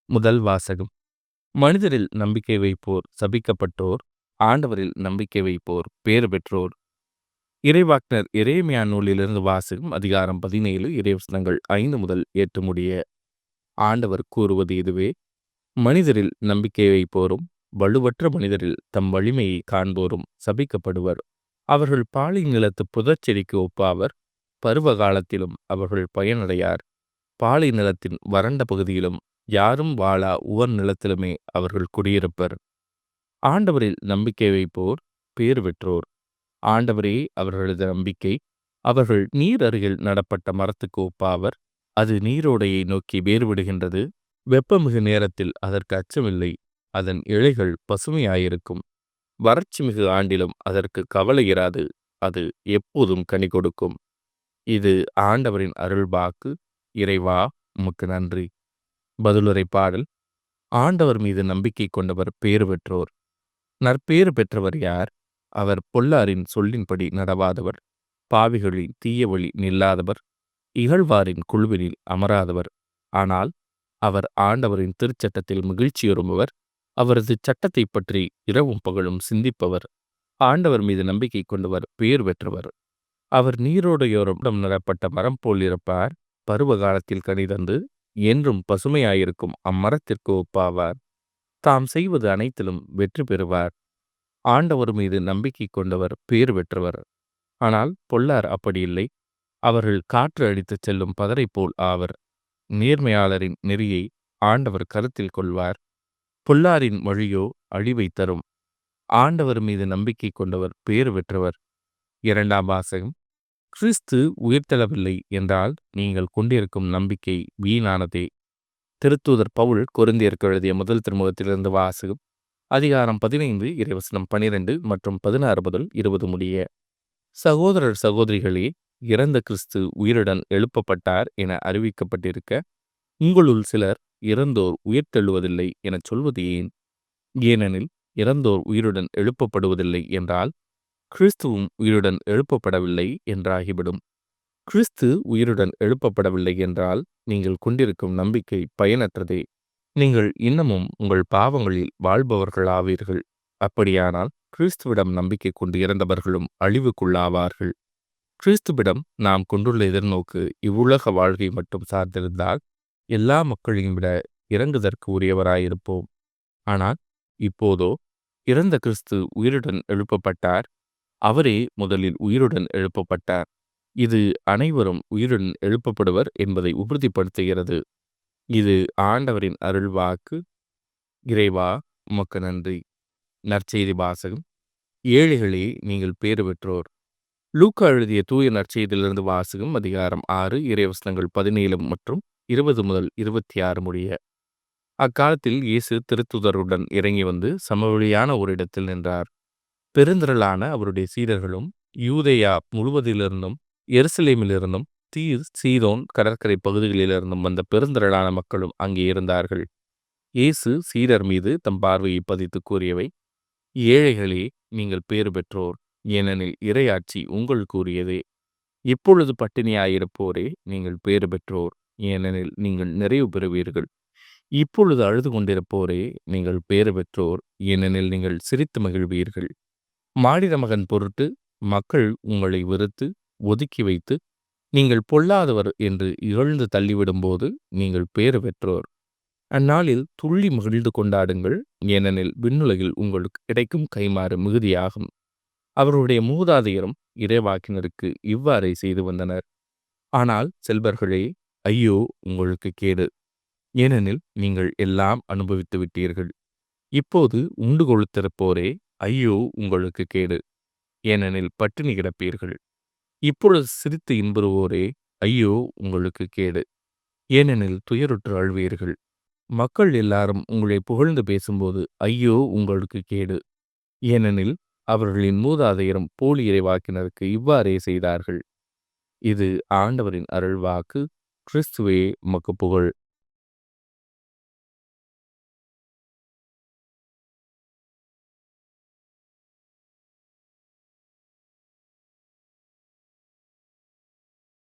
முதல் வாசகம். மனிதரில் நம்பிக்கை வைப்போர் சபிக்கப்பட்டோர், ஆண்டவரில் நம்பிக்கை வைப்போர் பேறு பெற்றோர். இறைவாக்கினர் எரேமியா நூலிலிருந்து வாசகம். அதிகாரம் 17, இறைவசனங்கள் 5 முதல் 8 முடிய. ஆண்டவர் கூறுவது இதுவே: மனிதரில் நம்பிக்கை வைப்போரும் வலுவற்ற மனிதரில் தம் வலிமையை காண்போரும் சபிக்கப்படுவர். அவர்கள் பாலை நிலத்து புதர்ச்செடிக்கு ஒப்பாவர். பருவ காலத்திலும் அவர்கள் பயனடையார். பாலை நிலத்தின் வறண்ட பகுதியிலும் யாரும் வாழா உவர் நிலத்திலுமே அவர்கள் குடியிருப்பர். ஆண்டவரில் நம்பிக்கை வைப்போர் பேறு பெற்றோர். ஆண்டவரே அவர்களது நம்பிக்கை. அவர்கள் நீர் அருகில் நடப்பட்ட மரத்துக்கு ஒப்பாவர். அது நீரோடையை நோக்கி வேறுவிடுகின்றது. வெப்பமிகு நேரத்தில் அதற்கு அச்சமில்லை. அதன் இலைகள் பசுமையாயிருக்கும். வறட்சி மிகு ஆண்டிலும் அதற்கு கவலை இராது. அது எப்போதும் கனி கொடுக்கும். இது ஆண்டவரின் அருள்வாக்கு. இறைவா, உமக்கு நன்றி. பதிலுரை பாடல். ஆண்டவர் மீது நம்பிக்கை கொண்டவர் பேறு பெற்றோர். நற்பேறு பெற்றவர் யார்? அவர் பொல்லாரின் சொல்லின்படி நடவாதவர், பாவிகளின் தீய வழி நில்லாதவர், இகழ்வாரின் குழுவினில் அமராதவர். ஆனால் அவர் ஆண்டவரின் திருச்சட்டத்தில் மகிழ்ச்சியுறும்பவர். அவரது சட்டத்தை பற்றி இரவும் பகலும் சிந்திப்பவர். ஆண்டவர் மீது நம்பிக்கை கொண்டவர் பேறு பெற்றவர். அவர் நீரோடையோரம் நடப்பட்ட மரம் போல் இருப்பார். பருவ காலத்தில் கனி தந்து என்றும் பசுமையாயிருக்கும் அம்மரத்திற்கு ஒப்பாவார். தாம் செய்வது அனைத்திலும் வெற்றி பெறுவார். ஆண்டவர் மீது நம்பிக்கை கொண்டவர் பேறு பெற்றவர். ஆனால் பொல்லார் அப்படி இல்லை. அவர்கள் காற்று அடித்துச் செல்லும் பதரை போல் ஆவர். நேர்மையாளரின் நெறியை ஆண்டவர் கருத்தில் கொள்வார். பொல்லாரின் வழியோ அழிவை தரும். ஆண்டவர் மீது நம்பிக்கை கொண்டவர் பேறு பெற்றவர். இரண்டாம் வாசகம். கிறிஸ்து உயிர்த்தெழவில்லை என்றால் நீங்கள் கொண்டிருக்கும் நம்பிக்கை வீணானதே. திருத்தூதர் பவுல் கொரிந்தியருக்கு எழுதிய முதல் திருமுகத்திலிருந்து வாசகம். அதிகாரம் 15, இறைவசனம் 12 மற்றும் 16 முதல் 20 முடிய. சகோதரர் சகோதரிகளே, இறந்த கிறிஸ்து உயிருடன் எழுப்பப்பட்டார் என அறிவிக்கப்பட்டிருக்க, உங்களுள் சிலர் இறந்தோர் உயிர்த்தெழுவதில்லை எனச் சொல்வது ஏன்? ஏனெனில் இறந்தோர் உயிருடன் எழுப்பப்படுவதில்லை என்றால் கிறிஸ்துவும் உயிருடன் எழுப்பப்படவில்லை என்றாகிவிடும். கிறிஸ்து உயிருடன் எழுப்பப்படவில்லை என்றால் நீங்கள் கொண்டிருக்கும் நம்பிக்கை பயனற்றதே. நீங்கள் இன்னமும் உங்கள் பாவங்களில் வாழ்பவர்களாவீர்கள். அப்படியானால் கிறிஸ்துவிடம் நம்பிக்கை கொண்டு இறந்தவர்களும் அழிவுக்குள்ளாவார்கள். கிறிஸ்துவிடம் நாம் கொண்டுள்ள எதிர்நோக்கு இவ்வுலக வாழ்க்கை மட்டும் சார்ந்திருந்தால் எல்லா மக்களையும் விட இறங்குதற்கு உரியவராயிருப்போம். ஆனால் இப்போதோ இறந்த கிறிஸ்து உயிருடன் எழுப்பப்பட்டார். அவரே முதலில் உயிருடன் எழுப்பப்பட்டார். இது அனைவரும் உயிருடன் எழுப்பப்படுவர் என்பதை உறுதிப்படுத்துகிறது. இது ஆண்டவரின் அருள்வாக்கு. இறைவா, உமக்கு நன்றி. நற்செய்தி வாசகம். ஏழைகளே, நீங்கள் பேறு பெற்றோர். லூக்கா எழுதிய தூய நற்செய்தியிலிருந்து வாசகம். அதிகாரம் 6, இறைவசனங்கள் 17 மற்றும் 20 முதல் 26 முடிய. அக்காலத்தில் இயேசு திருத்துதருடன் இறங்கி வந்து சமவெளியான ஒரு இடத்தில் நின்றார். பெருந்திரளான அவருடைய சீடர்களும் யூதேயா முழுவதிலிருந்தும் எருசலேமிலிருந்தும் தீர் சீதோன் கடற்கரை பகுதிகளிலிருந்தும் வந்த பெருந்திரளான மக்களும் அங்கே இருந்தார்கள். இயேசு சீடர் மீது தம் பார்வையை பதித்து கூறியவை: ஏழைகளே, நீங்கள் பேறு பெற்றோர், ஏனெனில் இறையாட்சி உங்களுக்கு உரியதே. இப்பொழுது பட்டினியாயிருப்போரே, நீங்கள் பேறு பெற்றோர், ஏனெனில் நீங்கள் நிறைவு பெறுவீர்கள். இப்பொழுது அழுது கொண்டிருப்போரே, நீங்கள் பேறு பெற்றோர், ஏனெனில் நீங்கள் சிரித்து மகிழ்வீர்கள். மானிட மகன் பொருட்டு மக்கள் உங்களை வெறுத்து ஒதுக்கி வைத்து நீங்கள் பொல்லாதவர் என்று இகழ்ந்து தள்ளிவிடும்போது நீங்கள் பேறு பெற்றோர். அந்நாளில் துள்ளி மகிழ்ந்து கொண்டாடுங்கள், ஏனெனில் விண்ணுலகில் உங்களுக்கு கிடைக்கும் கைமாறு மிகுதியாகும். அவருடைய மூதாதையரும் இறைவாக்கினருக்கு இவ்வாறே செய்து வந்தனர். ஆனால் செல்வர்களே, ஐயோ உங்களுக்கு கேடு, ஏனெனில் நீங்கள் எல்லாம் அனுபவித்து விட்டீர்கள். இப்போது உண்டு கொழுத்திருப்போரே, ஐயோ உங்களுக்கு கேடு, ஏனெனில் பட்டினி கிடப்பீர்கள். இப்பொழுது சிரித்து இன்புறுவோரே, ஐயோ உங்களுக்கு கேடு, ஏனெனில் துயருற்று அழுவீர்கள். மக்கள் எல்லாரும் உங்களை புகழ்ந்து பேசும்போது ஐயோ உங்களுக்கு கேடு, ஏனெனில் அவர்களின் மூதாதையரும் போலி இறைவாக்கினருக்கு இவ்வாறே செய்தார்கள். இது ஆண்டவரின் அருள்வாக்கு. கிறிஸ்துவே, உமக்கு புகழ்.